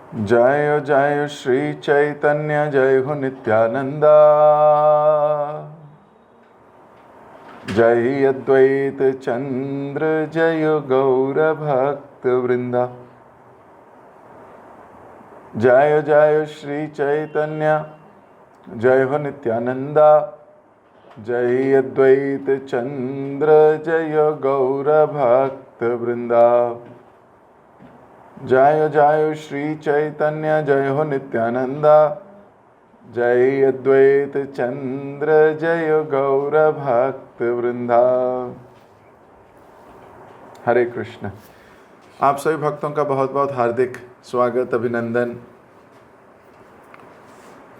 जय जय श्री चैतन्य जय हो नित्यानंदा। जय अद्वैत चंद्र जय गौर भक्त वृंदा। जय जय श्री चैतन्य जय हो नित्यानंदा। जय अद्वैत चंद्र जय गौर भक्त वृंदा। जय जय श्री चैतन्य जय हो नित्यानंदा। जय अद्वैत चंद्र जय गौर भक्त वृंदा। हरे कृष्ण। आप सभी भक्तों का बहुत बहुत हार्दिक स्वागत, अभिनंदन।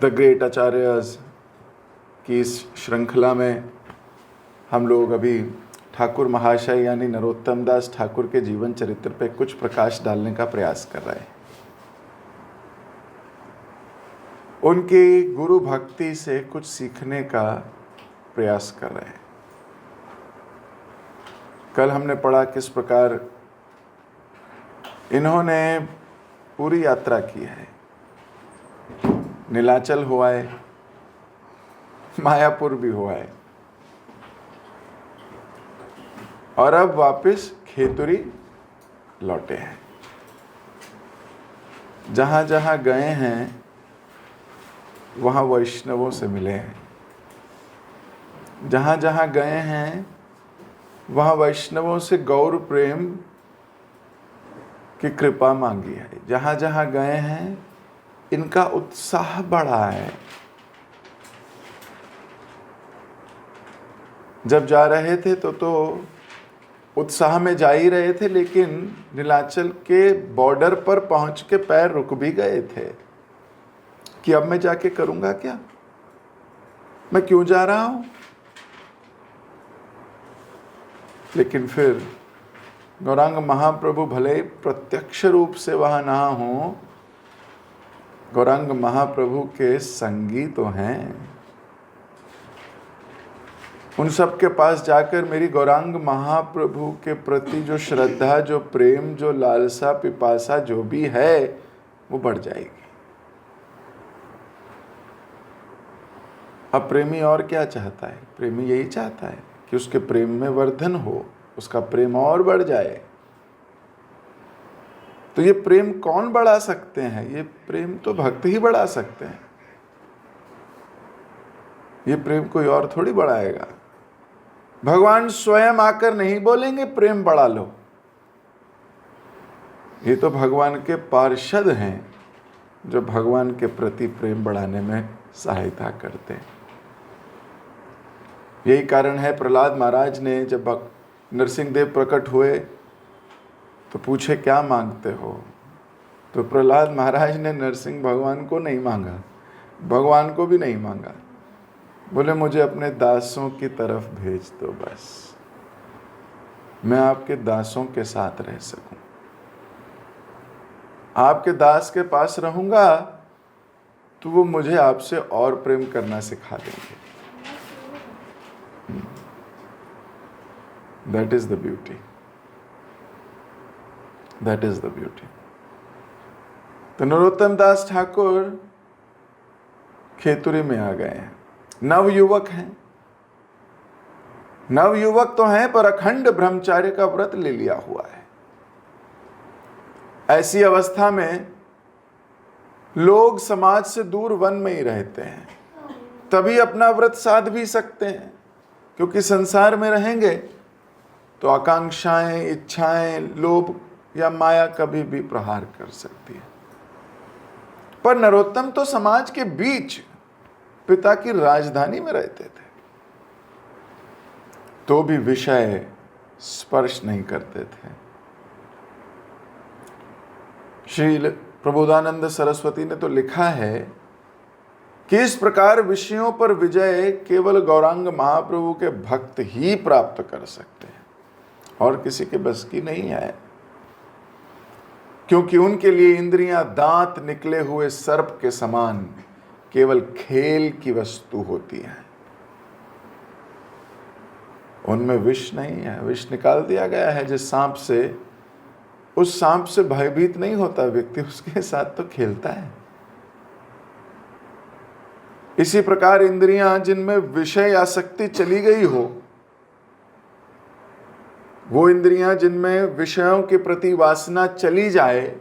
द ग्रेट आचार्यज की इस श्रृंखला में हम लोग अभी ठाकुर महाशय यानी नरोत्तम दास ठाकुर के जीवन चरित्र पे कुछ प्रकाश डालने का प्रयास कर रहे हैं। उनकी गुरु भक्ति से कुछ सीखने का प्रयास कर रहे हैं। कल हमने पढ़ा किस प्रकार इन्होंने पूरी यात्रा की है। नीलाचल हुआ है, मायापुर भी हुआ है और अब वापस खेतुरी लौटे हैं। जहाँ जहाँ गए हैं वहाँ वैष्णवों से मिले हैं। जहाँ जहाँ गए हैं वहाँ वैष्णवों से गौर प्रेम की कृपा मांगी है। जहाँ जहाँ गए हैं इनका उत्साह बढ़ा है। जब जा रहे थे तो उत्साह में जा ही रहे थे, लेकिन नीलाचल के बॉर्डर पर पहुंच के पैर रुक भी गए थे कि अब मैं जाके करूंगा क्या, मैं क्यों जा रहा हूं। लेकिन फिर गौरांग महाप्रभु भले प्रत्यक्ष रूप से वहां ना हो, गौरांग महाप्रभु के संगी तो हैं। उन सब के पास जाकर मेरी गौरांग महाप्रभु के प्रति जो श्रद्धा, जो प्रेम, जो लालसा, पिपासा जो भी है वो बढ़ जाएगी। अब प्रेमी और क्या चाहता है? प्रेमी यही चाहता है कि उसके प्रेम में वर्धन हो, उसका प्रेम और बढ़ जाए। तो ये प्रेम कौन बढ़ा सकते हैं? ये प्रेम तो भक्त ही बढ़ा सकते हैं। ये प्रेम कोई और थोड़ी बढ़ाएगा। भगवान स्वयं आकर नहीं बोलेंगे प्रेम बढ़ा लो। ये तो भगवान के पार्षद हैं जो भगवान के प्रति प्रेम बढ़ाने में सहायता करते हैं। यही कारण है प्रहलाद महाराज ने जब नरसिंह देव प्रकट हुए तो पूछे क्या मांगते हो, तो प्रहलाद महाराज ने नरसिंह भगवान को नहीं मांगा, भगवान को भी नहीं मांगा। बोले मुझे अपने दासों की तरफ भेज दो, बस मैं आपके दासों के साथ रह सकूं। आपके दास के पास रहूंगा तो वो मुझे आपसे और प्रेम करना सिखा देंगे। That is the beauty, that is the beauty. तो नरोत्तम दास ठाकुर खेतुरी में आ गए हैं। नवयुवक हैं, नवयुवक तो हैं पर अखंड ब्रह्मचार्य का व्रत ले लिया हुआ है। ऐसी अवस्था में लोग समाज से दूर वन में ही रहते हैं, तभी अपना व्रत साध भी सकते हैं। क्योंकि संसार में रहेंगे तो आकांक्षाएं, इच्छाएं, लोभ या माया कभी भी प्रहार कर सकती है। पर नरोत्तम तो समाज के बीच पिता की राजधानी में रहते थे, तो भी विषय स्पर्श नहीं करते थे। श्री प्रबोधानंद सरस्वती ने तो लिखा है कि इस प्रकार विषयों पर विजय केवल गौरांग महाप्रभु के भक्त ही प्राप्त कर सकते हैं और किसी के बस की नहीं है। क्योंकि उनके लिए इंद्रियां दांत निकले हुए सर्प के समान केवल खेल की वस्तु होती है। उनमें विष नहीं है। विष निकाल दिया गया है। जिस सांप से उस सांप से भयभीत नहीं होता व्यक्ति, उसके साथ तो खेलता है। इसी प्रकार इंद्रियां जिनमें विषय आसक्ति चली गई हो, वो इंद्रियां जिनमें विषयों के प्रति वासना चली जाए,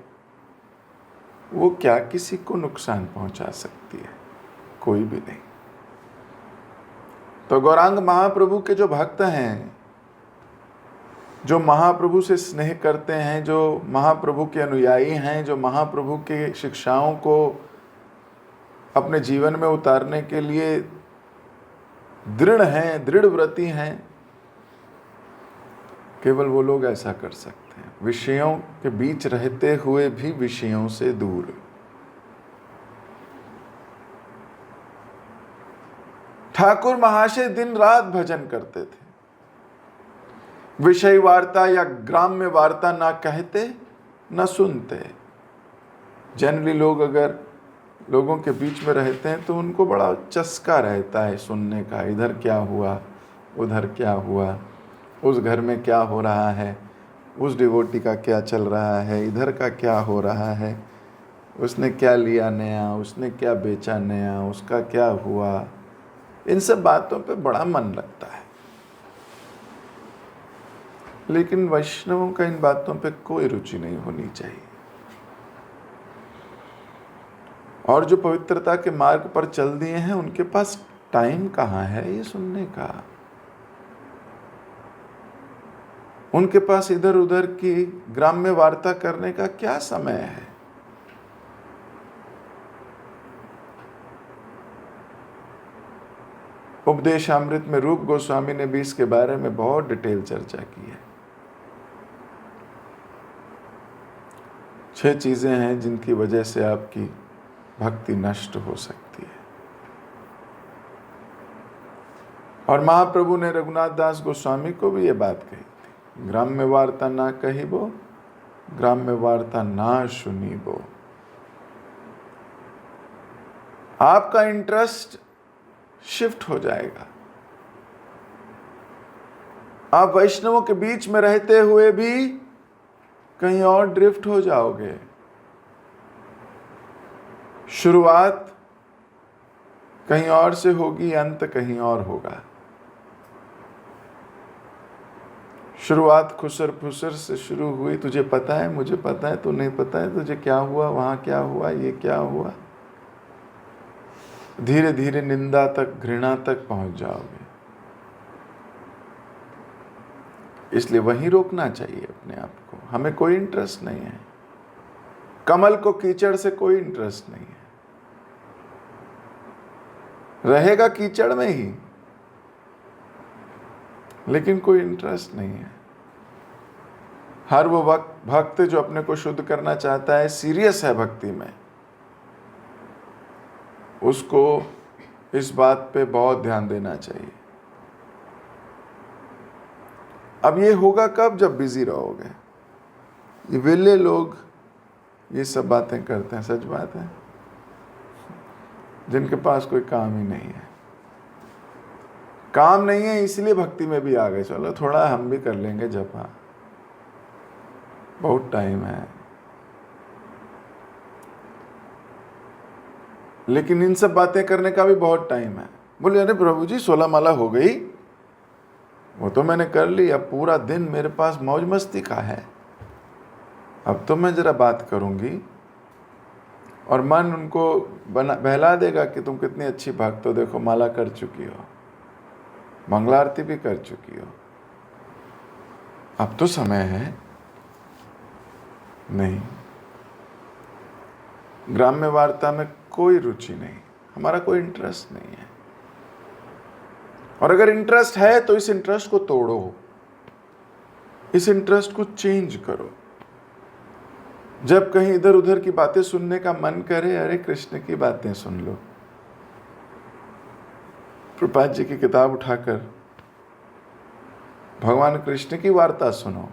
वो क्या किसी को नुकसान पहुंचा सकती है? कोई भी नहीं। तो गौरांग महाप्रभु के जो भक्त हैं, जो महाप्रभु से स्नेह करते हैं, जो महाप्रभु के अनुयायी हैं, जो महाप्रभु के शिक्षाओं को अपने जीवन में उतारने के लिए दृढ़ हैं, दृढ़व्रती हैं, केवल वो लोग ऐसा कर सकते हैं, विषयों के बीच रहते हुए भी विषयों से दूर। ठाकुर महाशय दिन रात भजन करते थे, विषय वार्ता या ग्राम्य वार्ता ना कहते न सुनते। जनरली लोग अगर लोगों के बीच में रहते हैं तो उनको बड़ा चस्का रहता है सुनने का, इधर क्या हुआ, उधर क्या हुआ, उस घर में क्या हो रहा है, उस डिवोटी का क्या चल रहा है, इधर का क्या हो रहा है, उसने क्या लिया नया, उसने क्या बेचा नया, उसका क्या हुआ। इन सब बातों पे बड़ा मन लगता है, लेकिन वैष्णवों का इन बातों पे कोई रुचि नहीं होनी चाहिए। और जो पवित्रता के मार्ग पर चल दिए हैं, उनके पास टाइम कहाँ है ये सुनने का? उनके पास इधर उधर की ग्राम्य वार्ता करने का क्या समय है? उपदेशामृत में रूप गोस्वामी ने भी इसके बारे में बहुत डिटेल चर्चा की है। 6 चीजें हैं जिनकी वजह से आपकी भक्ति नष्ट हो सकती है। और महाप्रभु ने रघुनाथ दास गोस्वामी को भी ये बात कही थी, ग्राम्य वार्ता ना कहिबो, ग्राम्य वार्ता ना सुनीबो। आपका इंटरेस्ट शिफ्ट हो जाएगा। आप वैष्णवों के बीच में रहते हुए भी कहीं और ड्रिफ्ट हो जाओगे। शुरुआत कहीं और से होगी, अंत कहीं और होगा। शुरुआत खुसर फुसर से शुरू हुई, तुझे पता है, मुझे पता है, तू नहीं पता है, तुझे क्या हुआ, वहां क्या हुआ, ये क्या हुआ। धीरे धीरे निंदा तक, घृणा तक पहुंच जाओगे। इसलिए वहीं रोकना चाहिए अपने आप को। हमें कोई इंटरेस्ट नहीं है, कमल को कीचड़ से कोई इंटरेस्ट नहीं है, रहेगा कीचड़ में ही, लेकिन कोई इंटरेस्ट नहीं है। हर वो भक्त जो अपने को शुद्ध करना चाहता है, सीरियस है भक्ति में, उसको इस बात पे बहुत ध्यान देना चाहिए। अब ये होगा कब? जब बिजी रहोगे। ये विले लोग ये सब बातें करते हैं, सच बात है, जिनके पास कोई काम ही नहीं है। काम नहीं है इसलिए भक्ति में भी आ गए, चलो थोड़ा हम भी कर लेंगे जपा, बहुत टाइम है। लेकिन इन सब बातें करने का भी बहुत टाइम है। बोले अरे प्रभु जी 16 माला हो गई, वो तो मैंने कर ली, अब पूरा दिन मेरे पास मौज मस्ती का है, अब तो मैं जरा बात करूंगी। और मन उनको बहला देगा कि तुम कितनी अच्छी भक्त हो, देखो माला कर चुकी हो, मंगला आरती भी कर चुकी हो, अब तो समय है। नहीं, ग्राम्य वार्ता में कोई रुचि नहीं, हमारा कोई इंटरेस्ट नहीं है। और अगर इंटरेस्ट है तो इस इंटरेस्ट को तोड़ो, इस इंटरेस्ट को चेंज करो। जब कहीं इधर उधर की बातें सुनने का मन करे, अरे कृष्ण की बातें सुन लो। प्रभुपाद जी की किताब उठाकर भगवान कृष्ण की वार्ता सुनो।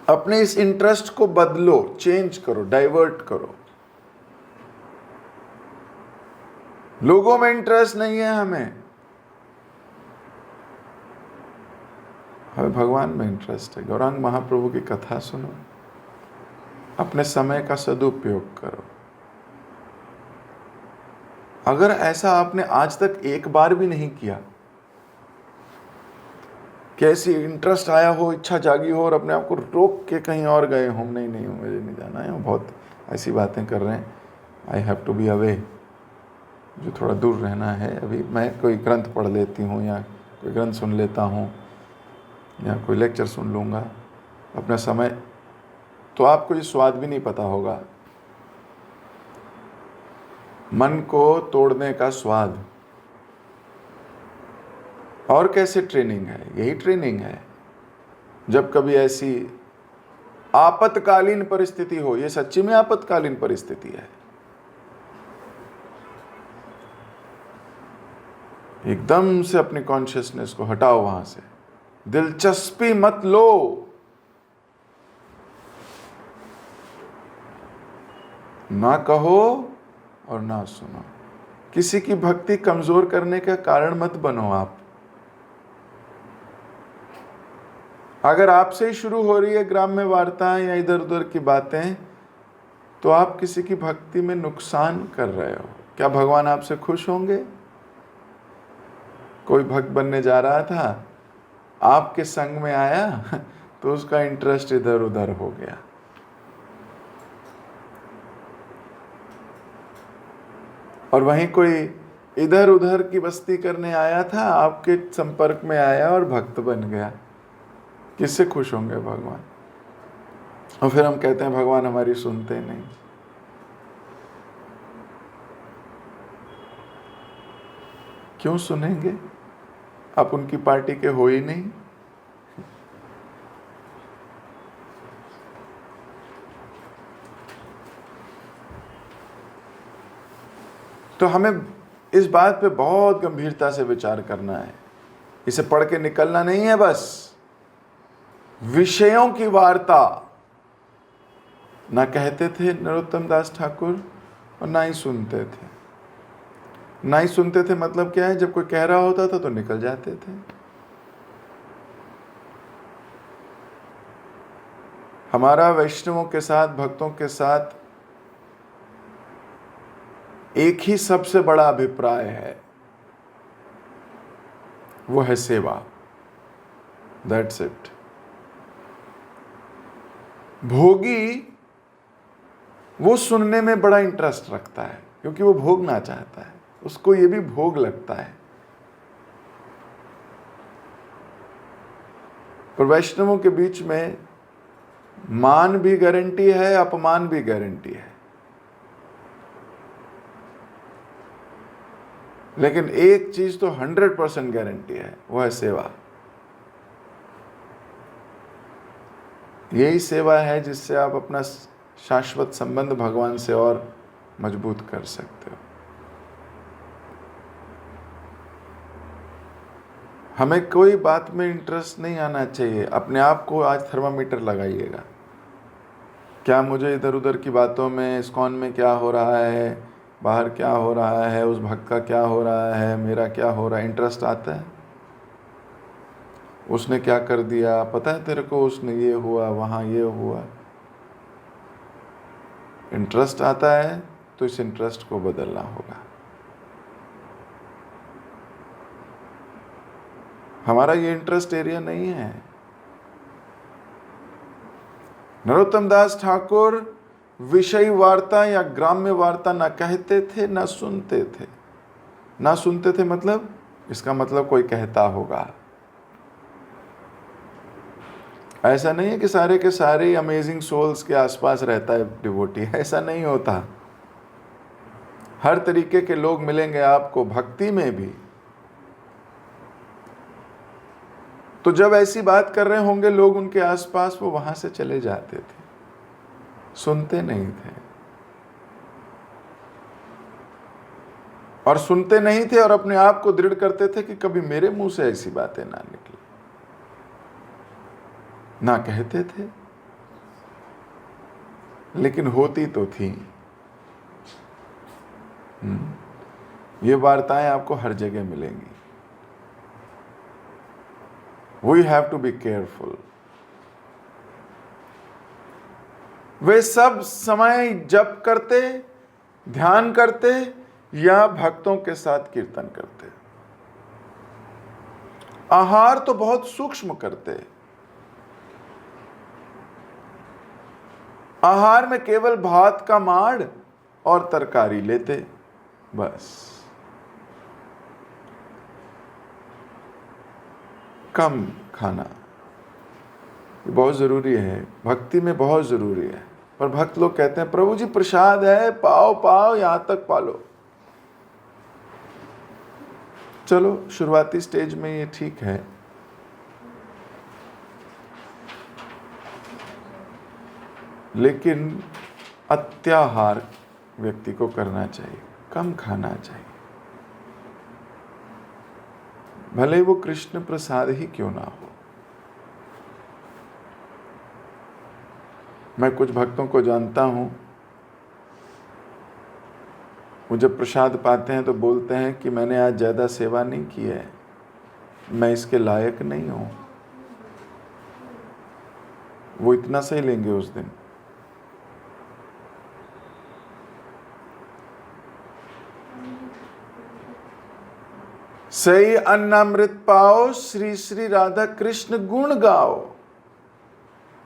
अपने इस इंटरेस्ट को बदलो, चेंज करो, डाइवर्ट करो। लोगों में इंटरेस्ट नहीं है हमें, हमें भगवान में इंटरेस्ट है। गौरांग महाप्रभु की कथा सुनो, अपने समय का सदुपयोग करो। अगर ऐसा आपने आज तक एक बार भी नहीं किया, कैसी इंटरेस्ट आया हो, इच्छा जागी हो और अपने आप को रोक के कहीं और गए हो, नहीं नहीं मुझे नहीं जाना है, बहुत ऐसी बातें कर रहे हैं, I have to be away, जो थोड़ा दूर रहना है, अभी मैं कोई ग्रंथ पढ़ लेती हूँ या कोई ग्रंथ सुन लेता हूँ या कोई लेक्चर सुन लूँगा अपना समय, तो आपको ये स्वाद भी नहीं पता होगा मन को तोड़ने का स्वाद। और कैसे ट्रेनिंग है? यही ट्रेनिंग है। जब कभी ऐसी आपातकालीन परिस्थिति हो, ये सच्ची में आपातकालीन परिस्थिति है, एकदम से अपनी कॉन्शियसनेस को हटाओ वहां से, दिलचस्पी मत लो, ना कहो और ना सुनो। किसी की भक्ति कमजोर करने का कारण मत बनो आप। अगर आपसे ही शुरू हो रही है ग्राम्य वार्ताएं या इधर उधर की बातें, तो आप किसी की भक्ति में नुकसान कर रहे हो। क्या भगवान आपसे खुश होंगे? कोई भक्त बनने जा रहा था, आपके संग में आया तो उसका इंटरेस्ट इधर उधर हो गया। और वहीं कोई इधर उधर की बस्ती करने आया था, आपके संपर्क में आया और भक्त बन गया। किससे खुश होंगे भगवान? और फिर हम कहते हैं भगवान हमारी सुनते नहीं। क्यों सुनेंगे? आप उनकी पार्टी के हो ही नहीं। तो हमें इस बात पे बहुत गंभीरता से विचार करना है। इसे पढ़ के निकलना नहीं है बस। विषयों की वार्ता ना कहते थे नरोत्तम दास ठाकुर और ना ही सुनते थे। ना ही सुनते थे मतलब क्या है? जब कोई कह रहा होता था तो निकल जाते थे। हमारा वैष्णवों के साथ, भक्तों के साथ एक ही सबसे बड़ा अभिप्राय है, वो है सेवा। That's it. भोगी वो सुनने में बड़ा इंटरेस्ट रखता है क्योंकि वो भोगना चाहता है, उसको ये भी भोग लगता है। पर वैष्णवों के बीच में मान भी गारंटी है, अपमान भी गारंटी है, लेकिन एक चीज तो 100% गारंटी है, वो है सेवा। यही सेवा है जिससे आप अपना शाश्वत संबंध भगवान से और मजबूत कर सकते हो। हमें कोई बात में इंटरेस्ट नहीं आना चाहिए। अपने आप को आज थर्मामीटर लगाइएगा। क्या मुझे इधर उधर की बातों में, इस्कॉन में क्या हो रहा है, बाहर क्या हो रहा है, उस भक्त का क्या हो रहा है, मेरा क्या हो रहा है, इंटरेस्ट आता है? उसने क्या कर दिया पता है तेरे को, उसने ये हुआ, वहाँ ये हुआ। इंटरेस्ट आता है तो इस इंटरेस्ट को बदलना होगा। हमारा ये इंटरेस्ट एरिया नहीं है। नरोत्तम दास ठाकुर विषय वार्ता या ग्राम्य वार्ता ना कहते थे ना सुनते थे। ना सुनते थे मतलब, इसका मतलब कोई कहता होगा। ऐसा नहीं है कि सारे के सारे अमेजिंग सोल्स के आसपास रहता है डिवोटी, ऐसा नहीं होता। हर तरीके के लोग मिलेंगे आपको भक्ति में भी। तो जब ऐसी बात कर रहे होंगे लोग उनके आसपास, वो वहां से चले जाते थे, सुनते नहीं थे। और सुनते नहीं थे और अपने आप को दृढ़ करते थे कि कभी मेरे मुंह से ऐसी बातें ना निकले। ना कहते थे लेकिन होती तो थी। ये वार्ताएं आपको हर जगह मिलेंगी। We have to be careful. वे सब समय जप करते, ध्यान करते या भक्तों के साथ कीर्तन करते। आहार तो बहुत सूक्ष्म करते। आहार में केवल भात का माड़ और तरकारी लेते, बस। कम खाना बहुत जरूरी है, भक्ति में बहुत जरूरी है। पर भक्त लोग कहते हैं प्रभु जी प्रसाद है, पाओ पाओ, यहां तक पालो। चलो शुरुआती स्टेज में ये ठीक है, लेकिन अत्याहार व्यक्ति को करना चाहिए, कम खाना चाहिए, भले वो कृष्ण प्रसाद ही क्यों ना हो। मैं कुछ भक्तों को जानता हूं, वो जब प्रसाद पाते हैं तो बोलते हैं कि मैंने आज ज्यादा सेवा नहीं की है, मैं इसके लायक नहीं हूं। वो इतना सही लेंगे उस दिन। सही अन्नामृत पाओ, श्री श्री राधा कृष्ण गुण गाओ।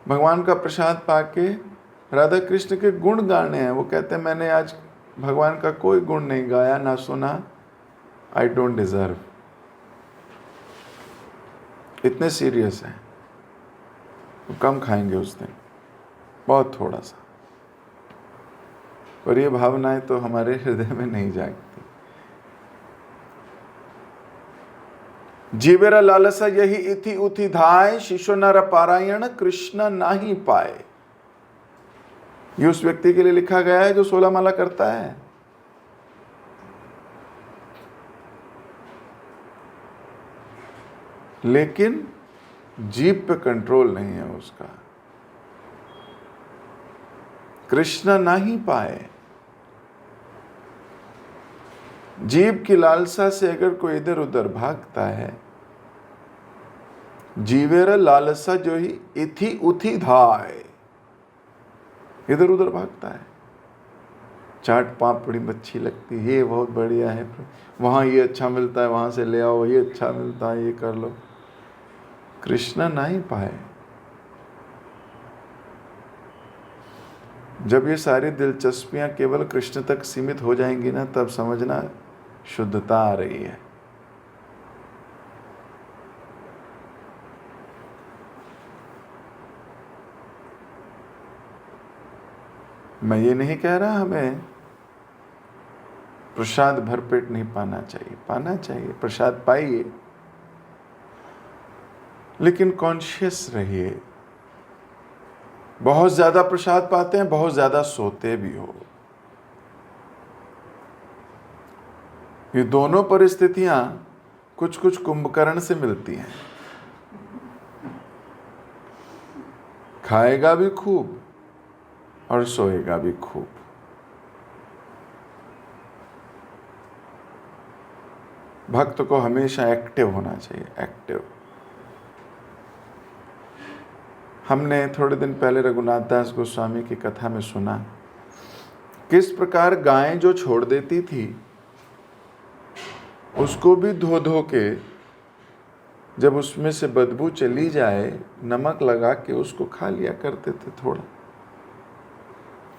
भगवान का प्रसाद पाके राधा कृष्ण के गुण गाने हैं। वो कहते हैं मैंने आज भगवान का कोई गुण नहीं गाया, ना सुना, आई डोंट डिजर्व। इतने सीरियस हैं। वो कम खाएंगे उस दिन, बहुत थोड़ा सा। पर ये भावनाएं तो हमारे हृदय में नहीं जागती। जीवेरा लालसा यही इति उति धाय, शिशु नर पारायण कृष्ण नाही पाए। ये उस व्यक्ति के लिए लिखा गया है जो 16 माला करता है। लेकिन जीभ पे कंट्रोल नहीं है उसका। कृष्ण नाही पाए। जीभ की लालसा से अगर कोई इधर उधर भागता है, जीवेरा लालसा जो ही इथि उथि धाय, इधर उधर भागता है। चाट पापड़ी अच्छी लगती है, ये बहुत बढ़िया है, वहां ये अच्छा मिलता है, वहां से ले आओ, ये अच्छा मिलता है, ये कर लो। कृष्ण नहीं पाए। जब ये सारी दिलचस्पियां केवल कृष्ण तक सीमित हो जाएंगी ना, तब समझना शुद्धता आ रही है। मैं ये नहीं कह रहा हमें प्रसाद भरपेट नहीं पाना चाहिए, पाना चाहिए, प्रसाद पाइए, लेकिन कॉन्शियस रहिए। बहुत ज्यादा प्रसाद पाते हैं, बहुत ज्यादा सोते भी हो। ये दोनों परिस्थितियां कुछ कुछ कुंभकर्ण से मिलती हैं। खाएगा भी खूब और सोएगा भी खूब। भक्त को हमेशा एक्टिव होना चाहिए, एक्टिव। हमने थोड़े दिन पहले रघुनाथ दास गोस्वामी की कथा में सुना किस प्रकार गायें जो छोड़ देती थी उसको भी धो धो के, जब उसमें से बदबू चली जाए, नमक लगा के उसको खा लिया करते थे थोड़ा,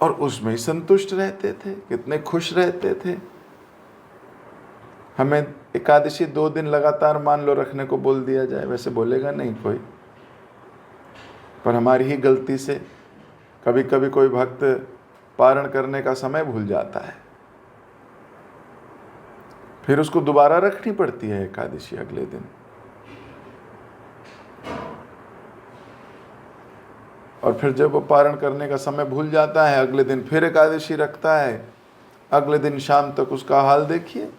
और उसमें ही संतुष्ट रहते थे। कितने खुश रहते थे। हमें एकादशी 2 दिन लगातार मान लो रखने को बोल दिया जाए, वैसे बोलेगा नहीं कोई, पर हमारी ही गलती से कभी कभी कोई भक्त पारण करने का समय भूल जाता है, फिर उसको दोबारा रखनी पड़ती है एकादशी अगले दिन। और फिर जब वो पारण करने का समय भूल जाता है, अगले दिन फिर एकादशी रखता है। अगले दिन शाम तक उसका हाल देखिए।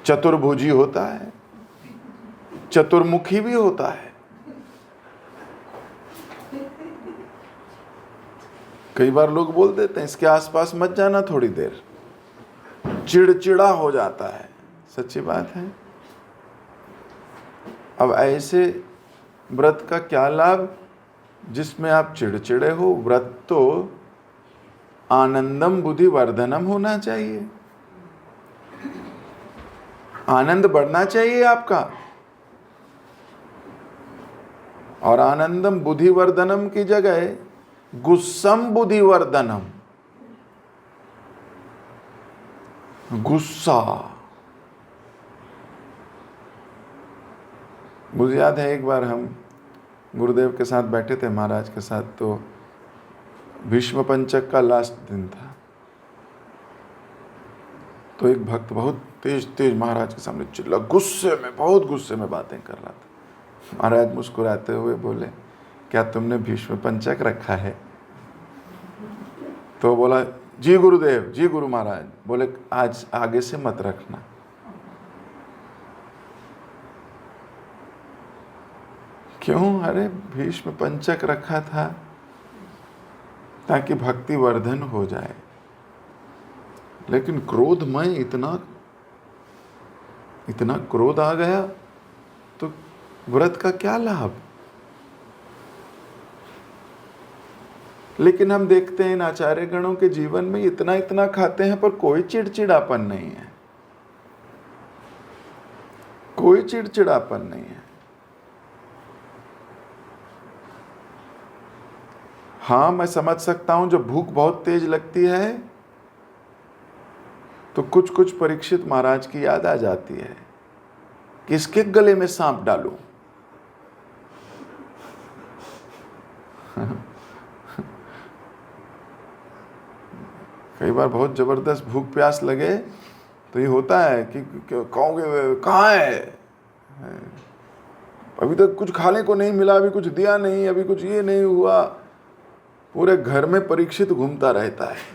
चतुर्भुजी होता है, चतुर्मुखी भी होता है। कई बार लोग बोल देते हैं इसके आसपास मत जाना थोड़ी देर, चिड़चिड़ा हो जाता है। सच्ची बात है। अब ऐसे व्रत का क्या लाभ जिसमें आप चिड़चिड़े हो? व्रत तो आनंदम बुद्धि वर्धनम होना चाहिए, आनंद बढ़ना चाहिए आपका। और आनंदम बुद्धि वर्धनम की जगह गुस्सम बुद्धि वर्धनम, गुस्सा। मुझे याद है एक बार हम गुरुदेव के साथ बैठे थे, महाराज के साथ, तो भीष्म पंचक का लास्ट दिन था। तो एक भक्त बहुत तेज तेज महाराज के सामने चिल्ला, गुस्से में, बहुत गुस्से में बातें कर रहा था। महाराज मुस्कुराते हुए बोले, क्या तुमने भीष्म पंचक रखा है? तो बोला, जी गुरुदेव, जी गुरु महाराज। बोले, आज आगे से मत रखना। क्यों? अरे भीष्म पंचक रखा था ताकि भक्ति वर्धन हो जाए, लेकिन क्रोध में इतना क्रोध आ गया तो व्रत का क्या लाभ? लेकिन हम देखते हैं इन आचार्य गणों के जीवन में इतना खाते हैं पर कोई चिड़चिड़ापन नहीं है, कोई चिड़चिड़ापन नहीं है। हाँ, मैं समझ सकता हूं, जब भूख बहुत तेज लगती है तो कुछ परीक्षित महाराज की याद आ जाती है, किसके गले में सांप डालूं। कई बार बहुत जबरदस्त भूख प्यास लगे तो ये होता है कि कहोगे कहाँ है, अभी तक कुछ खाने को नहीं मिला, अभी कुछ दिया नहीं, अभी कुछ ये नहीं हुआ। पूरे घर में परीक्षित घूमता रहता है।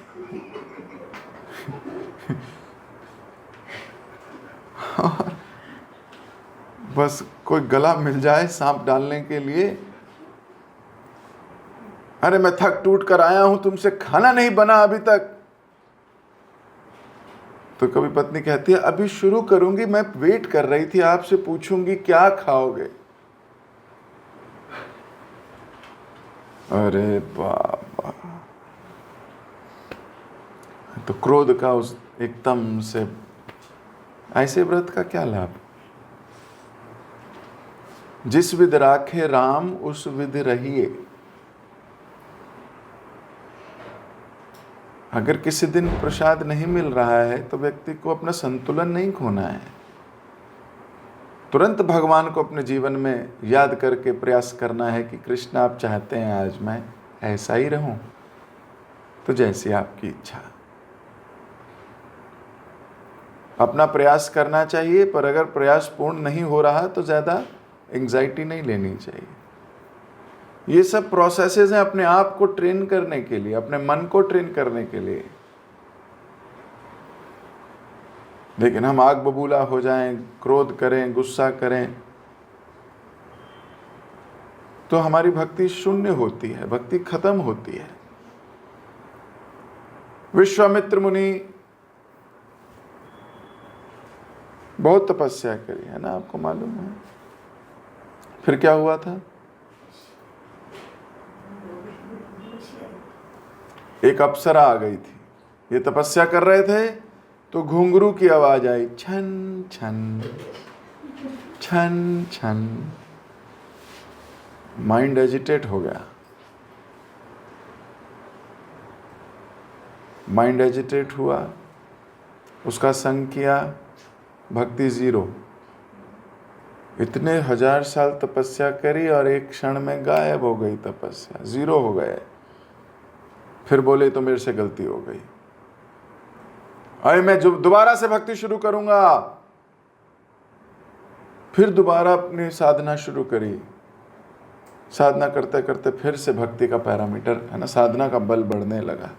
बस कोई गला मिल जाए सांप डालने के लिए, अरे मैं थक टूट कर आया हूं, तुमसे खाना नहीं बना अभी तक। तो कभी पत्नी कहती है, अभी शुरू करूंगी, मैं वेट कर रही थी, आपसे पूछूंगी क्या खाओगे। अरे बाबा, तो क्रोध का उस एकदम से, ऐसे व्रत का क्या लाभ? जिस विधि राखे राम उस विधि रहिए। अगर किसी दिन प्रसाद नहीं मिल रहा है तो व्यक्ति को अपना संतुलन नहीं खोना है, तुरंत भगवान को अपने जीवन में याद करके प्रयास करना है कि कृष्ण, आप चाहते हैं आज मैं ऐसा ही रहूं, तो जैसी आपकी इच्छा। अपना प्रयास करना चाहिए, पर अगर प्रयास पूर्ण नहीं हो रहा तो ज़्यादा एंग्जाइटी नहीं लेनी चाहिए। ये सब प्रोसेसेस हैं अपने आप को ट्रेन करने के लिए, अपने मन को ट्रेन करने के लिए। लेकिन हम आग बबूला हो जाएं, क्रोध करें, गुस्सा करें, तो हमारी भक्ति शून्य होती है, भक्ति खत्म होती है। विश्वामित्र मुनि बहुत तपस्या करी है ना, आपको मालूम है। फिर क्या हुआ था? एक अप्सरा आ गई थी, ये तपस्या कर रहे थे तो घुंघरू की आवाज आई, छन छन छन छन। माइंड एजिटेट हो गया, माइंड एजिटेट हुआ, उसका संग किया, भक्ति जीरो। इतने 1000 साल तपस्या करी और एक क्षण में गायब हो गई तपस्या, जीरो हो गए। फिर बोले तो मेरे से गलती हो गई, अरे मैं दोबारा से भक्ति शुरू करूंगा। फिर दोबारा अपनी साधना शुरू करी, साधना करते करते फिर से भक्ति का पैरामीटर है ना, साधना का बल बढ़ने लगा।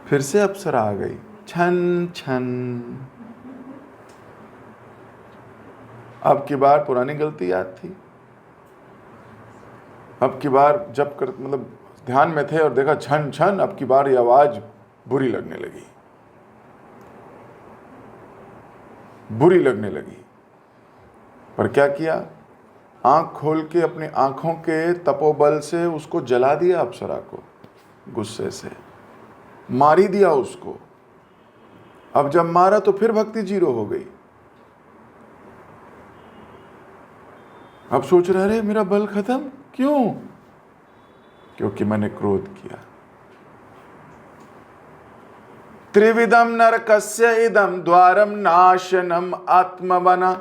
फिर से अप्सरा आ गई, छन छन। अब की बार पुरानी गलती याद थी, अब की बार जब कर मतलब ध्यान में थे और देखा छन छन, अब की बार ये आवाज बुरी लगने लगी, बुरी लगने लगी। पर क्या किया, आंख खोल के अपनी आंखों के तपोबल से उसको जला दिया, अप्सरा को गुस्से से मार ही दिया उसको। अब जब मारा तो फिर भक्ति जीरो हो गई। अब सोच रहे अरे मेरा बल खत्म, क्यों? क्योंकि मैंने क्रोध किया। त्रिविधम नरकस्य इदम द्वारम नाशनम आत्मवना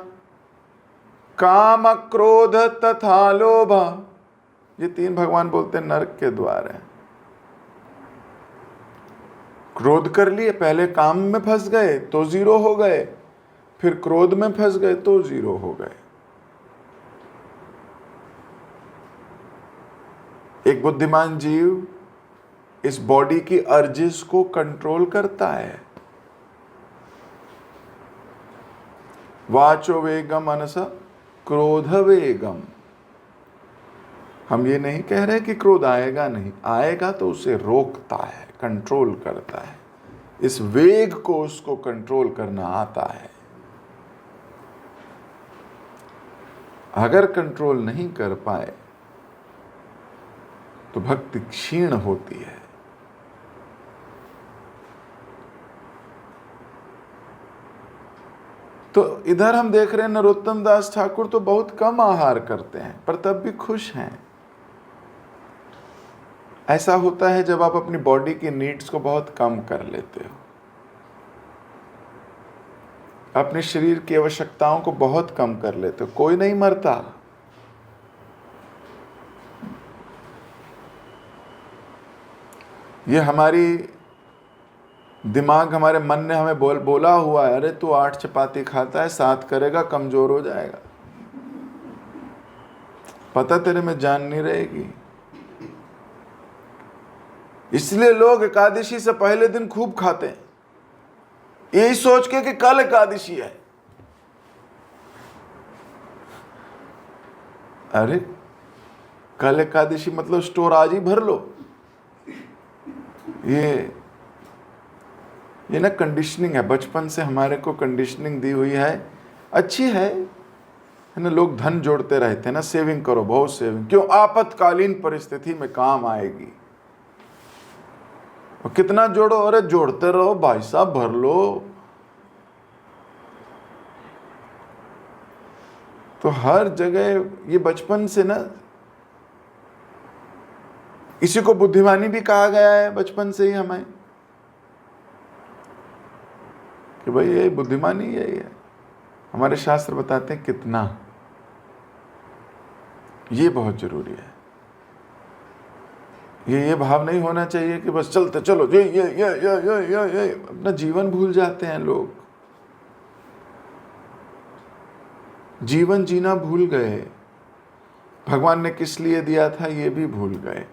काम क्रोध तथा लोभ। ये तीन भगवान बोलते हैं नरक के द्वार हैं। क्रोध कर लिए, पहले काम में फंस गए तो जीरो हो गए, फिर क्रोध में फंस गए तो जीरो हो गए। एक बुद्धिमान जीव इस बॉडी की अर्जिस को कंट्रोल करता है। वाचो वेगम अनसा क्रोध वेगम। हम ये नहीं कह रहे कि क्रोध आएगा नहीं, आएगा तो उसे रोकता है, कंट्रोल करता है। इस वेग को उसको कंट्रोल करना आता है। अगर कंट्रोल नहीं कर पाए तो भक्ति क्षीण होती है। तो इधर हम देख रहे हैं नरोत्तम दास ठाकुर तो बहुत कम आहार करते हैं, पर तब भी खुश हैं। ऐसा होता है जब आप अपनी बॉडी की नीड्स को बहुत कम कर लेते हो, अपने शरीर की आवश्यकताओं को बहुत कम कर लेते हो। कोई नहीं मरता। ये हमारी दिमाग, हमारे मन ने हमें बोला हुआ है, अरे तू 8 चपाती खाता है, 7 करेगा कमजोर हो जाएगा। पता तेरे में जान नहीं रहेगी। इसलिए लोग एकादशी से पहले दिन खूब खाते हैं, यही सोच के कि कल एकादशी है। अरे कल एकादशी मतलब स्टोर आज ही भर लो। ये ना कंडीशनिंग है, बचपन से हमारे को कंडीशनिंग दी हुई है। अच्छी है ना, लोग धन जोड़ते रहते हैं ना, सेविंग करो, बहुत सेविंग, क्यों? आपातकालीन परिस्थिति में काम आएगी। और कितना जोड़ो? अरे जोड़ते रहो भाई साहब, भर लो। तो हर जगह ये बचपन से ना, इसी को बुद्धिमानी भी कहा गया है बचपन से ही हमें, कि भाई ये बुद्धिमानी यही है। हमारे शास्त्र बताते हैं कितना, ये बहुत जरूरी है। ये भाव नहीं होना चाहिए कि बस चलते चलो ये अपना जीवन भूल जाते हैं लोग। जीवन जीना भूल गए, भगवान ने किस लिए दिया था ये भी भूल गए।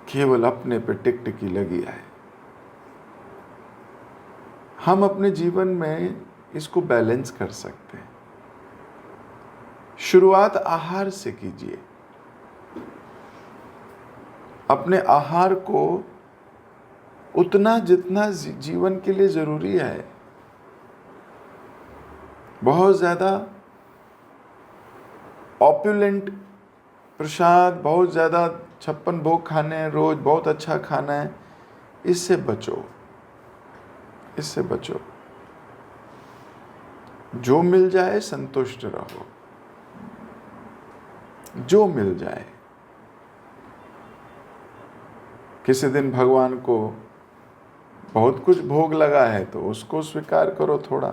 केवल अपने पे टिक टिकी लगी है। हम अपने जीवन में इसको बैलेंस कर सकते हैं। शुरुआत आहार से कीजिए। अपने आहार को उतना जितना जीवन के लिए जरूरी है। बहुत ज्यादा ऑप्युलेंट प्रसाद, बहुत ज्यादा 56 भोग खाने हैं रोज, बहुत अच्छा खाना है, इससे बचो, इससे बचो। जो मिल जाए संतुष्ट रहो, जो मिल जाए। किसी दिन भगवान को बहुत कुछ भोग लगा है तो उसको स्वीकार करो थोड़ा,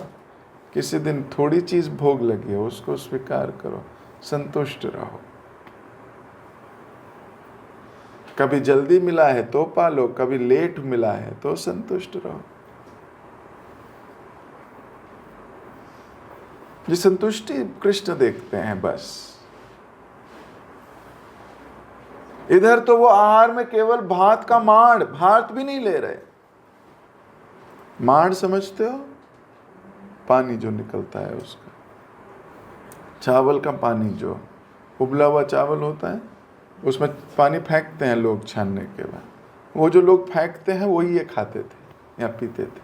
किसी दिन थोड़ी चीज भोग लगी है उसको स्वीकार करो, संतुष्ट रहो। कभी जल्दी मिला है तो पालो, कभी लेट मिला है तो संतुष्ट रहो। ये संतुष्टि कृष्ण देखते हैं बस। इधर तो वो आहार में केवल भात का मांड, भात भी नहीं ले रहे। मांड समझते हो? पानी जो निकलता है उसका, चावल का पानी, जो उबला हुआ चावल होता है उसमें पानी फेंकते हैं लोग छानने के बाद। वो जो लोग फेंकते हैं वही ये खाते थे या पीते थे।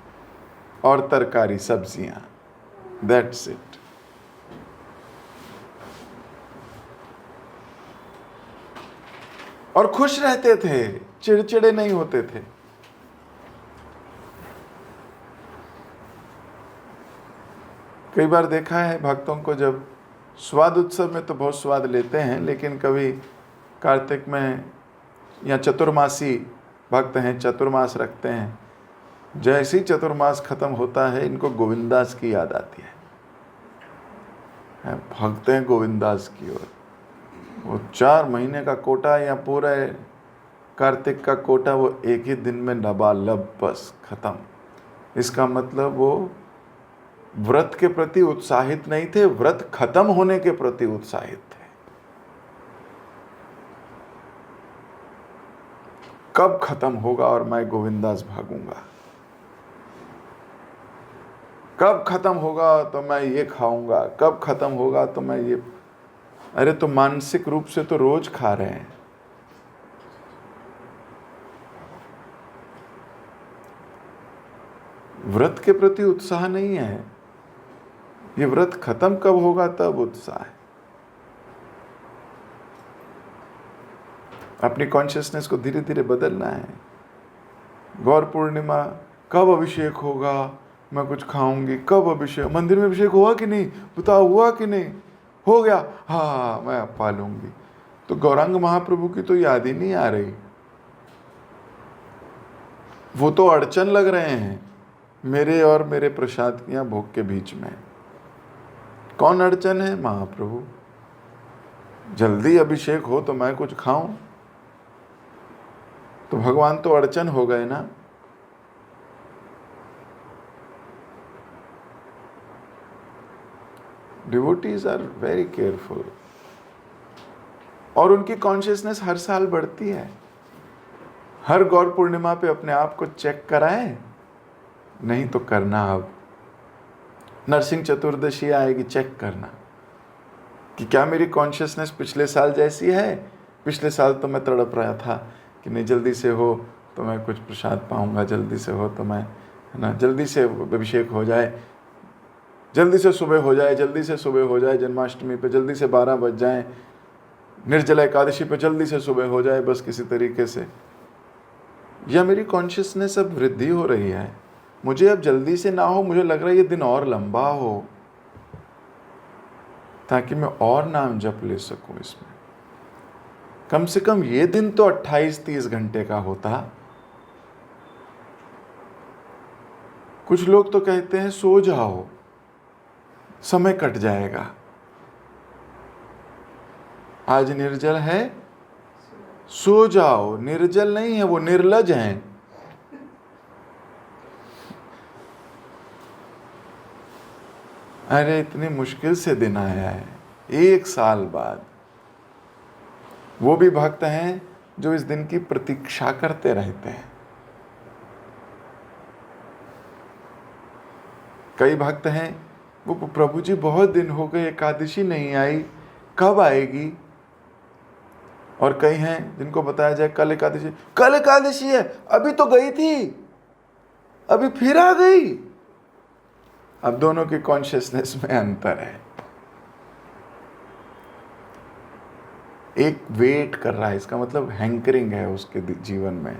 और तरकारी, सब्जियां, दैट्स इट। और खुश रहते थे, चिड़चिड़े नहीं होते थे। कई बार देखा है भक्तों को, जब स्वाद उत्सव में तो बहुत स्वाद लेते हैं, लेकिन कभी कार्तिक में या चतुर्मासी भक्त हैं, चतुर्मास रखते हैं, जैसे ही चतुर्मास खत्म होता है इनको गोविंदास की याद आती है, भागते हैं गोविंदास की ओर। वो 4 महीने का कोटा या पूरे कार्तिक का कोटा वो एक ही दिन में लबालब बस खत्म। इसका मतलब वो व्रत के प्रति उत्साहित नहीं थे, व्रत खत्म होने के प्रति उत्साहित थे। कब खत्म होगा और मैं गोविंदास भागूंगा, कब खत्म होगा तो मैं ये खाऊंगा, कब खत्म होगा तो मैं ये। अरे तो मानसिक रूप से तो रोज खा रहे हैं। व्रत के प्रति उत्साह नहीं है, ये व्रत खत्म कब होगा तब उत्साह है। अपनी कॉन्शियसनेस को धीरे धीरे बदलना है। गौर पूर्णिमा, कब अभिषेक होगा, मैं कुछ खाऊंगी, कब अभिषेक, मंदिर में अभिषेक हुआ कि नहीं, बताओ हुआ कि नहीं, हो गया, हाँ मैं अब पालूंगी। तो गौरांग महाप्रभु की तो याद ही नहीं आ रही, वो तो अड़चन लग रहे हैं मेरे और मेरे प्रसाद या भोग के बीच में। कौन अड़चन है? महाप्रभु। जल्दी अभिषेक हो तो मैं कुछ खाऊं, तो भगवान तो अड़चन हो गए ना। डिवोटीज आर वेरी केयरफुल, और उनकी कॉन्शियसनेस हर साल बढ़ती है। हर गौर पूर्णिमा पे अपने आप को चेक कराएं, नहीं तो करना। अब नरसिंह चतुर्दशी आएगी, चेक करना कि क्या मेरी कॉन्शियसनेस पिछले साल जैसी है। पिछले साल तो मैं तड़प रहा था कि नहीं जल्दी से हो तो मैं कुछ प्रसाद पाऊंगा, जल्दी से हो तो मैं, है ना, जल्दी से अभिषेक हो जाए, जल्दी से सुबह हो जाए, जल्दी से सुबह हो जाए, जन्माष्टमी पे जल्दी से 12 बज जाए, निर्जला एकादशी पे जल्दी से सुबह हो जाए, बस किसी तरीके से। या मेरी कॉन्शियसनेस अब वृद्धि हो रही है, मुझे अब जल्दी से ना हो, मुझे लग रहा है ये दिन और लंबा हो ताकि मैं और नाम जप ले सकूं इसमें। कम से कम ये दिन तो 28-30 घंटे का होता। कुछ लोग तो कहते हैं सो जाओ, समय कट जाएगा। आज निर्जल है, सो जाओ। निर्जल नहीं है, वो निर्लज हैं। अरे इतनी मुश्किल से दिन आया है 1 साल बाद। वो भी भक्त हैं जो इस दिन की प्रतीक्षा करते रहते हैं। कई भक्त हैं वो, प्रभु जी बहुत दिन हो गए एकादशी नहीं आई, कब आएगी। और कई हैं जिनको बताया जाए कल एकादशी, कल एकादशी है, अभी तो गई थी, अभी फिर आ गई। अब दोनों की कॉन्शियसनेस में अंतर है। एक वेट कर रहा है, इसका मतलब हैंकरिंग है उसके जीवन में।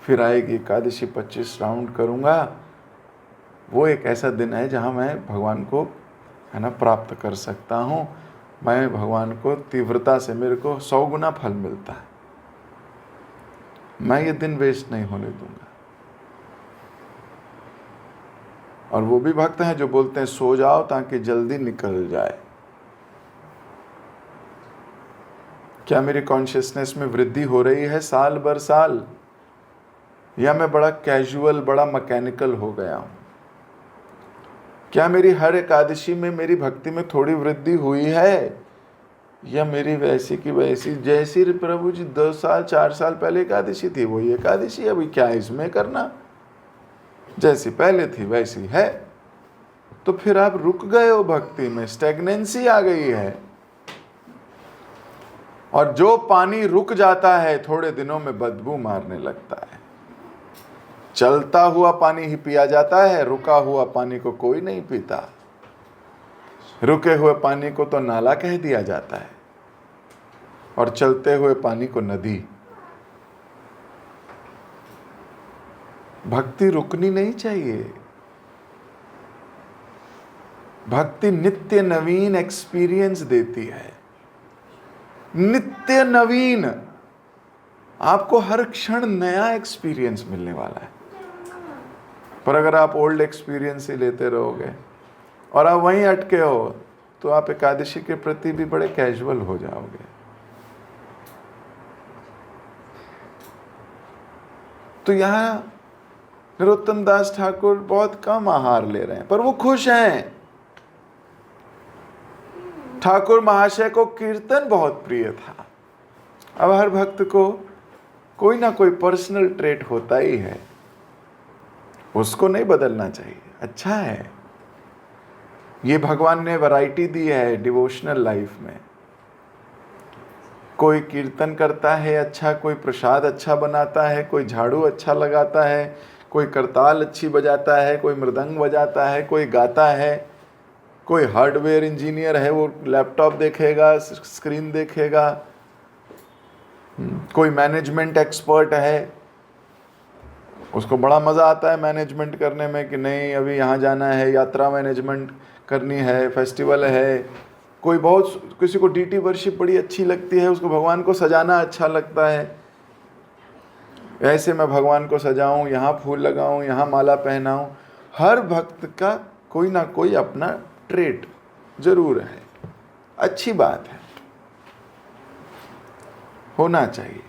फिर आएगी एकादशी, 25 राउंड करूंगा। वो एक ऐसा दिन है जहां मैं भगवान को, है ना, प्राप्त कर सकता हूं। मैं भगवान को तीव्रता से, मेरे को 100 गुना फल मिलता है। मैं ये दिन वेस्ट नहीं होने दूंगा। और वो भी भक्त हैं जो बोलते हैं सो जाओ ताकि जल्दी निकल जाए। क्या मेरी कॉन्शियसनेस में वृद्धि हो रही है साल बर साल, या मैं बड़ा कैजुअल, बड़ा मैकेनिकल हो गया हूं? क्या मेरी हर एकादशी में मेरी भक्ति में थोड़ी वृद्धि हुई है, या मेरी वैसी की वैसी, जैसी प्रभु जी 2 साल 4 साल पहले एकादशी थी वही एकादशी, अभी क्या इसमें करना, जैसी पहले थी वैसी है। तो फिर आप रुक गए हो भक्ति में, स्टैग्नेंसी आ गई है। और जो पानी रुक जाता है थोड़े दिनों में बदबू मारने लगता है। चलता हुआ पानी ही पिया जाता है, रुका हुआ पानी को कोई नहीं पीता। रुके हुए पानी को तो नाला कह दिया जाता है और चलते हुए पानी को नदी। भक्ति रुकनी नहीं चाहिए। भक्ति नित्य नवीन एक्सपीरियंस देती है, नित्य नवीन। आपको हर क्षण नया एक्सपीरियंस मिलने वाला है। पर अगर आप ओल्ड एक्सपीरियंस ही लेते रहोगे और आप वहीं अटके हो तो आप एकादशी के प्रति भी बड़े कैजुअल हो जाओगे। तो यहां नरोत्तम दास ठाकुर बहुत कम आहार ले रहे हैं, पर वो खुश हैं। ठाकुर महाशय को कीर्तन बहुत प्रिय था। अब हर भक्त को कोई ना कोई पर्सनल ट्रेट होता ही है, उसको नहीं बदलना चाहिए। अच्छा है, ये भगवान ने वैरायटी दी है डिवोशनल लाइफ में। कोई कीर्तन करता है अच्छा, कोई प्रसाद अच्छा बनाता है, कोई झाड़ू अच्छा लगाता है, कोई करताल अच्छी बजाता है, कोई मृदंग बजाता है, कोई गाता है, कोई हार्डवेयर इंजीनियर है, वो लैपटॉप देखेगा, स्क्रीन देखेगा, कोई मैनेजमेंट एक्सपर्ट है, उसको बड़ा मज़ा आता है मैनेजमेंट करने में कि नहीं अभी यहाँ जाना है, यात्रा मैनेजमेंट करनी है, फेस्टिवल है। कोई बहुत, किसी को डीटी वर्शिप बड़ी अच्छी लगती है, उसको भगवान को सजाना अच्छा लगता है, ऐसे मैं भगवान को सजाऊं, यहाँ फूल लगाऊं, यहाँ माला पहनाऊं। हर भक्त का कोई ना कोई अपना ट्रेट जरूर है, अच्छी बात है, होना चाहिए।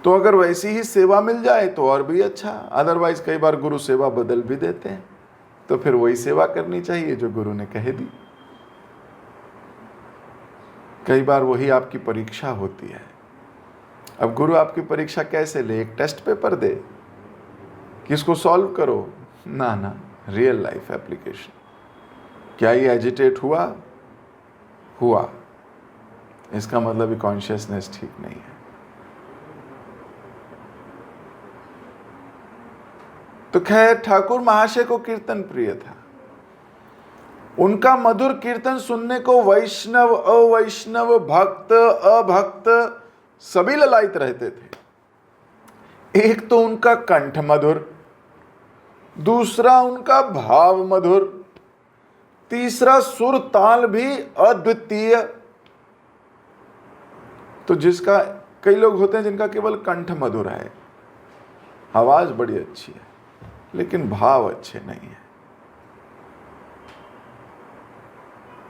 तो अगर वैसी ही सेवा मिल जाए तो और भी अच्छा। अदरवाइज कई बार गुरु सेवा बदल भी देते हैं, तो फिर वही सेवा करनी चाहिए जो गुरु ने कह दी। कई बार वही आपकी परीक्षा होती है। अब गुरु आपकी परीक्षा कैसे ले? एक टेस्ट पेपर दे कि इसको सॉल्व करो? ना ना, रियल लाइफ एप्लीकेशन। क्या ये एजिटेट हुआ, इसका मतलब ये कॉन्शियसनेस ठीक नहीं है। तो खैर, ठाकुर महाशय को कीर्तन प्रिय था। उनका मधुर कीर्तन सुनने को वैष्णव, अवैष्णव, भक्त, अभक्त सभी ललायित रहते थे। एक तो उनका कंठ मधुर, दूसरा उनका भाव मधुर, तीसरा सुर ताल भी अद्वितीय। तो जिसका, कई लोग होते हैं जिनका केवल कंठ मधुर है, आवाज बड़ी अच्छी है, लेकिन भाव अच्छे नहीं है,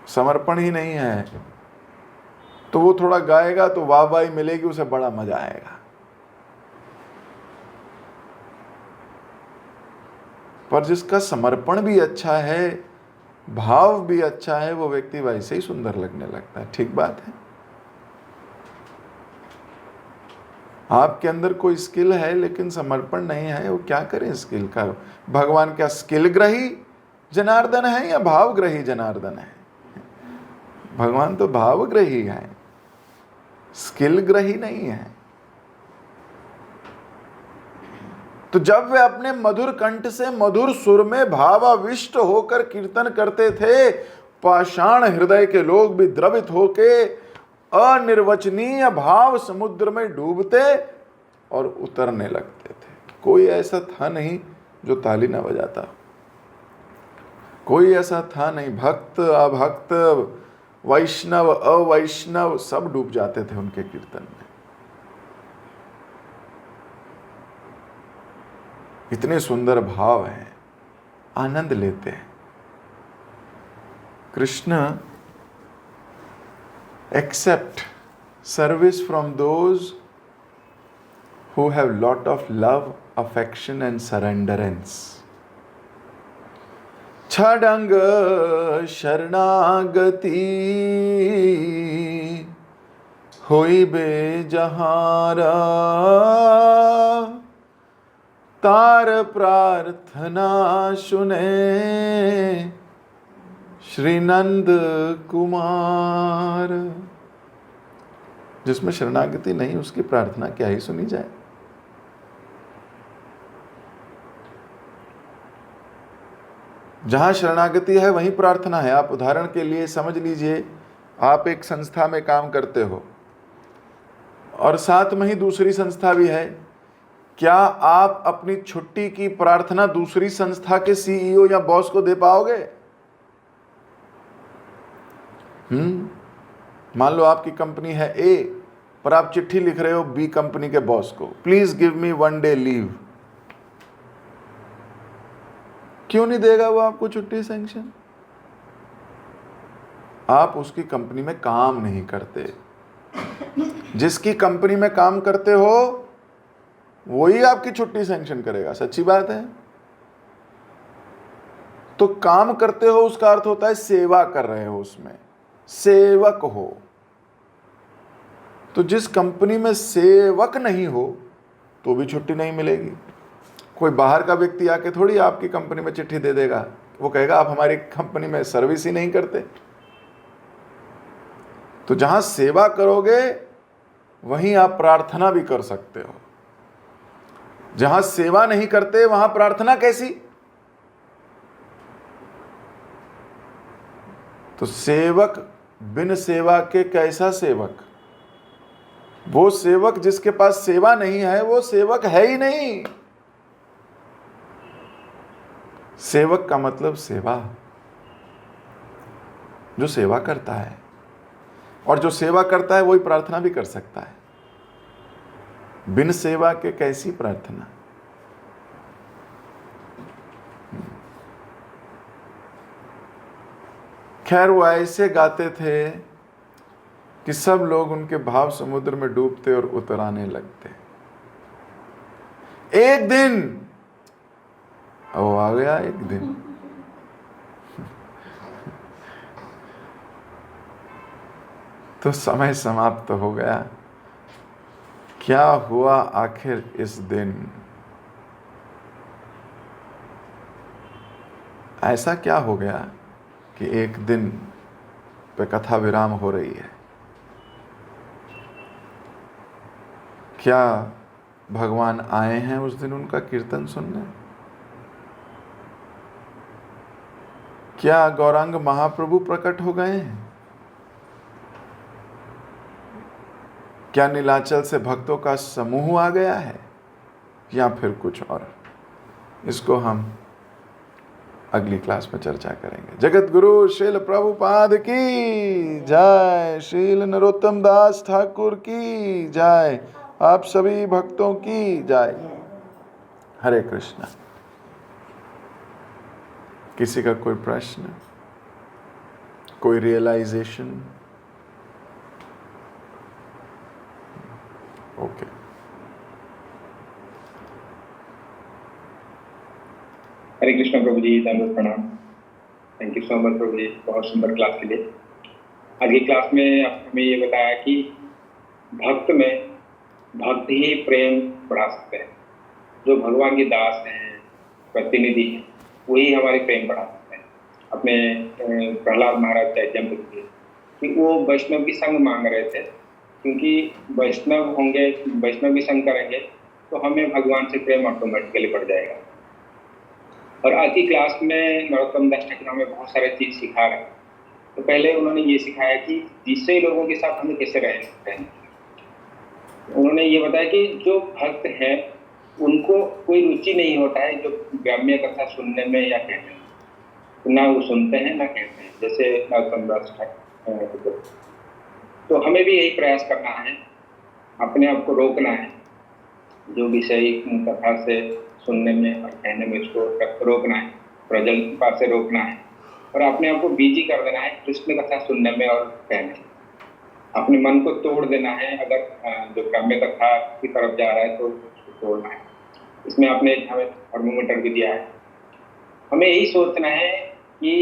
समर्पण ही नहीं है। तो वो थोड़ा गाएगा तो वाहवाही मिलेगी, उसे बड़ा मजा आएगा। पर जिसका समर्पण भी अच्छा है, भाव भी अच्छा है, वो व्यक्ति वैसे ही सुंदर लगने लगता है। ठीक बात है। आपके अंदर कोई स्किल है लेकिन समर्पण नहीं है, वो क्या करें स्किल का? भगवान क्या स्किल ग्रही जनार्दन है या भाव ग्रही जनार्दन है? भगवान तो भाव ग्रही है, स्किल ग्रही नहीं है। तो जब वे अपने मधुर कंठ से मधुर सुर में भावाविष्ट होकर कीर्तन करते थे, पाषाण हृदय के लोग भी द्रवित होके अनिर्वचनीय भाव समुद्र में डूबते और उतरने लगते थे। कोई ऐसा था नहीं जो ताली न बजाता, कोई ऐसा था नहीं। भक्त अभक्त, वैष्णव अवैष्णव सब डूब जाते थे उनके कीर्तन में। इतने सुंदर भाव हैं, आनंद लेते हैं। Krishna accept service from those who have lot of love, affection and surrenderance. छडंग शरणागति होइबे जहारा, तार प्रार्थना सुने श्री नंद कुमार। जिसमें शरणागति नहीं, उसकी प्रार्थना क्या ही सुनी जाए। जहाँ शरणागति है वहीं प्रार्थना है। आप उदाहरण के लिए समझ लीजिए, आप एक संस्था में काम करते हो और साथ में ही दूसरी संस्था भी है। क्या आप अपनी छुट्टी की प्रार्थना दूसरी संस्था के सीईओ या बॉस को दे पाओगे? मान लो आपकी कंपनी है ए, पर आप चिट्ठी लिख रहे हो बी कंपनी के बॉस को, please give me 1 day leave. क्यों नहीं देगा वो आपको छुट्टी सैंक्शन? आप उसकी कंपनी में काम नहीं करते। जिसकी कंपनी में काम करते हो वही आपकी छुट्टी सैंक्शन करेगा। सच्ची बात है। तो काम करते हो उसका अर्थ होता है सेवा कर रहे हो, उसमें सेवक हो। तो जिस कंपनी में सेवक नहीं हो तो भी छुट्टी नहीं मिलेगी। कोई बाहर का व्यक्ति आके थोड़ी आपकी कंपनी में चिट्ठी दे देगा, वो कहेगा आप हमारी कंपनी में सर्विस ही नहीं करते। तो जहां सेवा करोगे वहीं आप प्रार्थना भी कर सकते हो। जहां सेवा नहीं करते वहां प्रार्थना कैसी? तो सेवक बिन सेवा के कैसा सेवक? वो सेवक जिसके पास सेवा नहीं है वो सेवक है ही नहीं। सेवक का मतलब सेवा, जो सेवा करता है। और जो सेवा करता है वही प्रार्थना भी कर सकता है। बिन सेवा के कैसी प्रार्थना? खैर वो ऐसे गाते थे कि सब लोग उनके भाव समुद्र में डूबते और उतराने लगते। एक दिन वो आ गया, एक दिन तो समय समाप्त हो गया। क्या हुआ आखिर इस दिन? ऐसा क्या हो गया कि एक दिन पे कथा विराम हो रही है? क्या भगवान आए हैं उस दिन उनका कीर्तन सुनने? क्या गौरांग महाप्रभु प्रकट हो गए हैं? क्या नीलाचल से भक्तों का समूह आ गया है या फिर कुछ और? इसको हम अगली क्लास में चर्चा करेंगे। जगत गुरु श्रील प्रभुपाद की जय, श्रील नरोत्तम दास ठाकुर की जय, आप सभी भक्तों की जय। हरे कृष्णा। किसी का कोई प्रश्न, कोई रियलाइजेशन? ओके। हरे कृष्ण प्रभु जी, दंडवत प्रणाम। थैंक यू सो मच प्रभु जी, बहुत सुंदर क्लास के लिए। आज की क्लास में आपने हमें ये बताया कि भक्त में भक्त ही प्रेम बढ़ा सकते हैं। जो भगवान के दास हैं, प्रतिनिधि हैं, वही हमारी प्रेम बढ़ा सकते हैं। अपने प्रहलाद महाराज का एग्जाम्पल दिए कि वो वैष्णव की संग मांग रहे थे, क्योंकि वैष्णव होंगे, वैष्णव की संग करेंगे तो हमें भगवान से प्रेम ऑटोमेटिकली बढ़ जाएगा। और आज की क्लास में नरोत्तम दास ठाकुर हमें बहुत सारे चीज सिखा रहे हैं। तो पहले उन्होंने ये सिखाया कि दूसरे लोगों के साथ हमें कैसे रहना है। उन्होंने ये बताया कि जो भक्त हैं उनको कोई रुचि नहीं होता है जो ग्राम्य कथा सुनने में या कहने में, तो ना वो सुनते हैं ना कहते हैं, जैसे नरोत्तम दास ठाकुर। तो हमें भी यही प्रयास करना है, अपने आप को रोकना है, जो विषय कथा से सुनने में और कहने में उसको रोकना है, प्रजल्पा से रोकना है और अपने आप को बिजी कर देना है कृष्ण कथा सुनने में और कहने में। अपने मन को तोड़ देना है। अगर जो काम्य कथा की तरफ जा रहा है तो उसको तोड़ना है। इसमें आपने हमें थर्मोमीटर भी दिया है। हमें यही सोचना है कि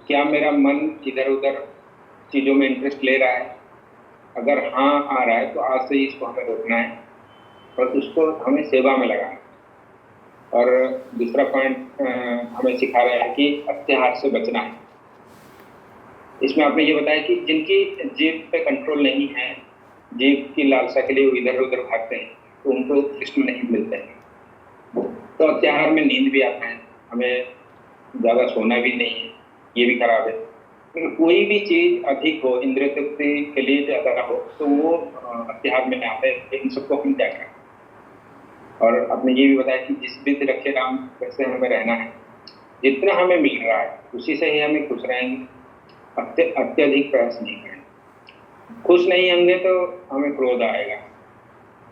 क्या मेरा मन इधर उधर चीज़ों में इंटरेस्ट ले रहा है। अगर हाँ आ रहा है तो आज से ही इसको हमें रोकना है और उसको हमें सेवा में लगाना है। और दूसरा पॉइंट हमें सिखा रहा है कि अत्याचार से बचना है। इसमें आपने ये बताया कि जिनकी जीभ पे कंट्रोल नहीं है, जीभ की लालसा के लिए वो इधर उधर भागते हैं, तो उनको कृष्ण नहीं मिलते हैं। तो अत्याचार में नींद भी आता है। हमें ज़्यादा सोना भी नहीं है, ये भी खराब है। लेकिन कोई भी चीज़ अधिक हो, इंद्रिय तृप्ति के लिए ज़्यादा हो, तो वो अध्यात्म में आता है। इन सबको हम त्याग करें। और आपने ये भी बताया कि जिस विधि रखे राम वैसे हमें रहना है। जितना हमें मिल रहा है उसी से ही हमें खुश रहेंगे। अत्यधिक प्रयास नहीं करें। खुश नहीं होंगे तो हमें क्रोध आएगा।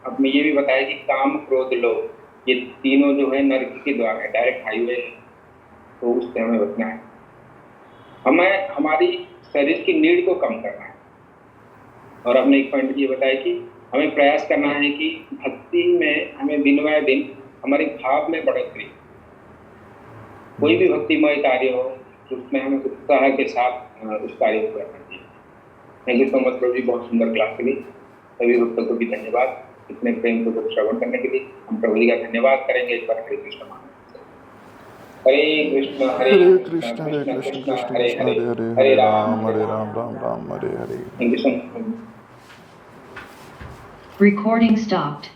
आपने ये भी बताया कि काम, क्रोध, लोभ, ये तीनों जो है नरक के द्वार है, डायरेक्ट हाईवे है, तो उससे हमें बचना है। हमें हमारी शरीर की नीड को कम करना है। और आपने एक पॉइंट ये बताया कि हमें प्रयास करना है कि भक्ति में हमें दिन ब दिन हमारे भाव में बढ़ोतरी, कोई भी भक्तिमय कार्य हो तो उसमें हमें उत्साह के साथ उस कार्य को करना चाहिए। थैंक यू सो मच प्रभु जी, बहुत सुंदर क्लास के लिए। सभी भक्तों को भी धन्यवाद इतने प्रेम को श्रवण करने के लिए। हम प्रभु जी का धन्यवाद करेंगे एक बार। Hare Krishna Hare Krishna Hare Krishna Hare Krishna Krishna Krishna Hare Hare, Hare Ram Ram Ram Hare Hare. Thank you so much. Recording stopped.